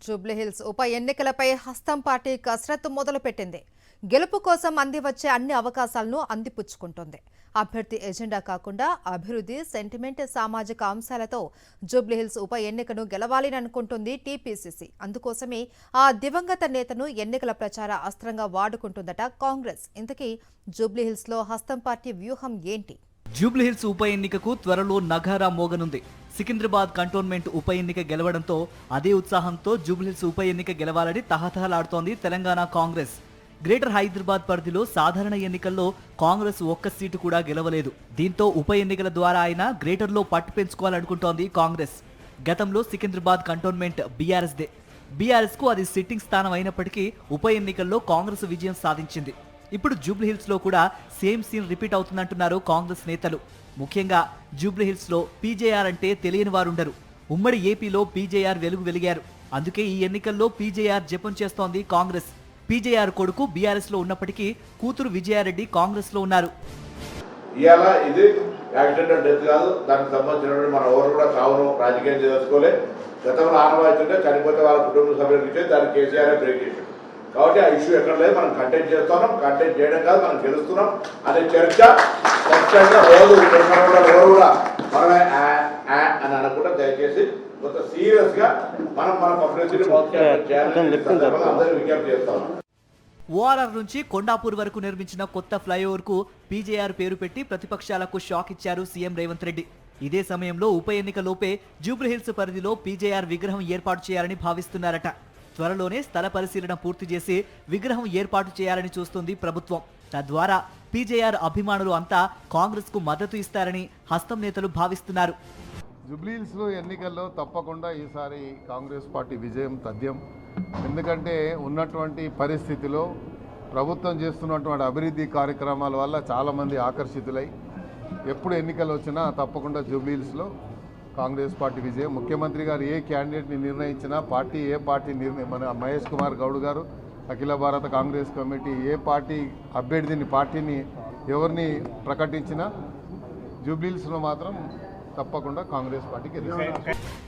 జూబ్లీహిల్స్ ఉప ఎన్నికలపై హస్తం పార్టీ కసరత్తు మొదలుపెట్టింది. గెలుపు కోసం అంది వచ్చే అన్ని అవకాశాలను అందిపుచ్చుకుంటోంది. అభ్యర్థి ఎజెండా కాకుండా అభివృద్ధి, సెంటిమెంట్, సామాజిక అంశాలతో జూబ్లీహిల్స్ ఉప ఎన్నికను గెలవాలని అనుకుంటుంది టీపీసీసీ. అందుకోసమే ఆ దివంగత నేతను ఎన్నికల ప్రచార అస్త్రంగా వాడుకుంటుందట కాంగ్రెస్. ఇంతకీ జూబ్లీహిల్స్లో హస్తం పార్టీ వ్యూహం ఏంటి? జూబ్లీహిల్స్ ఉప ఎన్నికకు త్వరలో నగారా మోగనుంది. సికింద్రాబాద్ కంటోన్మెంట్ ఉప ఎన్నిక గెలవడంతో అదే ఉత్సాహంతో జూబ్లీహిల్స్ ఉప ఎన్నిక గెలవాలని తహతహలాడుతోంది తెలంగాణ కాంగ్రెస్. గ్రేటర్ హైదరాబాద్ పరిధిలో సాధారణ ఎన్నికల్లో కాంగ్రెస్ ఒక్క సీటు కూడా గెలవలేదు. దీంతో ఉప ఎన్నికల ద్వారా అయినా గ్రేటర్లో పట్టు పెంచుకోవాలనుకుంటోంది కాంగ్రెస్. గతంలో సికింద్రాబాద్ కంటోన్మెంట్ బీఆర్ఎస్దే. బీఆర్ఎస్ కు అది సిట్టింగ్ స్థానం అయినప్పటికీ ఉప ఎన్నికల్లో కాంగ్రెస్ విజయం సాధించింది. ఇప్పుడు జూబ్లీహిల్స్ లో కూడా సేమ్ సీన్ రిపీట్ అవుతుందంటున్నారు కాంగ్రెస్ నేతలు. ముఖ్యంగా జూబ్లీహిల్స్ లో పీజేఆర్ అంటే తెలియని వారుండరు. ఉమ్మడి ఏపీలో పీజేఆర్ వెలిగారు. అందుకే ఈ ఎన్నికల్లో పీజేఆర్ జపం చేస్తోంది కాంగ్రెస్. పీజేఆర్ కొడుకు బీఆర్ఎస్ లో ఉన్నప్పటికీ కూతురు విజయారెడ్డి కాంగ్రెస్ లో ఉన్నారు. ఇవాళ ఇది యాక్సిడెంట్ డెత్ కాదు, దానికి సంబంధించినటువంటి మన ఎవరు కూడా చావును రాజకీయం చేసుకోలే. గతంలో ఆనవాయితుంటే చనిపోతే వాళ్ళ కుటుంబ సభ్యులకు ఇచ్చే దాన్ని కేసీఆర్ బ్రేక్ చేశాడు. కాబట్టి ఆ ఇష్యూ ఎక్కడ లేదు. మనం కంటెంట్ చేస్తున్నాం, కంటెంట్ చేయడం కాదు, మనం గెలుస్తున్నాం అనే చర్చ ఖచ్చితంగా రోజు ఎవరు కూడా మనమే అని అనుకుంటే దయచేసి కొంత సీరియస్ గా మనం మన పబ్లిసిటీ అందరూ విజ్ఞప్తి చేస్తాం. ఓఆర్ఆర్ నుంచి కొండాపూర్ వరకు నిర్మించిన కొత్త ఫ్లైఓవర్ కు పీజేఆర్ పేరు పెట్టి ప్రతిపక్షాలకు షాక్ ఇచ్చారు సీఎం రేవంత్ రెడ్డి. ఇదే సమయంలో ఉప ఎన్నికలోపే జూబ్లీహిల్స్ పరిధిలో పీజేఆర్ విగ్రహం ఏర్పాటు చేయాలని భావిస్తున్నారట. త్వరలోనే స్థల పరిశీలన పూర్తి చేసి విగ్రహం ఏర్పాటు చేయాలని చూస్తుంది ప్రభుత్వం. తద్వారా పీజేఆర్ అభిమానులు అంతా కాంగ్రెస్ కు మద్దతు ఇస్తారని హస్తం నేతలు భావిస్తున్నారు. జూబ్లీహిల్స్లో ఎన్నికల్లో తప్పకుండా ఈసారి కాంగ్రెస్ పార్టీ విజయం తథ్యం. ఎందుకంటే ఉన్నటువంటి పరిస్థితిలో ప్రభుత్వం చేస్తున్నటువంటి అభివృద్ధి కార్యక్రమాల వల్ల చాలామంది ఆకర్షితులై ఎప్పుడు ఎన్నికలు వచ్చినా తప్పకుండా జూబ్లీహిల్స్లో కాంగ్రెస్ పార్టీ విజయం. ముఖ్యమంత్రి గారు ఏ క్యాండిడేట్ని నిర్ణయించినా పార్టీ ఏ పార్టీ మన మహేష్ కుమార్ గౌడ్ గారు అఖిల భారత కాంగ్రెస్ కమిటీ ఏ పార్టీ అభ్యర్థిని పార్టీని ఎవరిని ప్రకటించినా జూబ్లీహిల్స్లో మాత్రం తప్పకుండా కాంగ్రెస్ పార్టీకి.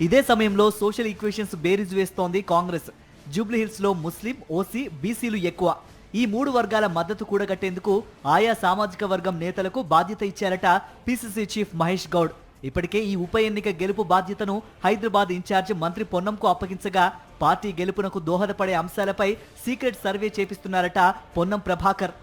ఇదే సమయంలో సోషల్ ఈక్వేషన్స్ బేరీజ్ వేస్తోంది కాంగ్రెస్. జూబ్లీహిల్స్ లో ముస్లిం, ఓసీ, బీసీలు ఎక్కువ. ఈ మూడు వర్గాల మద్దతు కూడగట్టేందుకు ఆయా సామాజిక వర్గం నేతలకు బాధ్యత ఇచ్చారట పీసీసీ చీఫ్ మహేష్ గౌడ్. ఇప్పటికే ఈ ఉప ఎన్నిక గెలుపు బాధ్యతను హైదరాబాద్ ఇన్ఛార్జ్ మంత్రి పొన్నంకు అప్పగించగా పార్టీ గెలుపునకు దోహదపడే అంశాలపై సీక్రెట్ సర్వే చేపిస్తున్నారట పొన్నం ప్రభాకర్.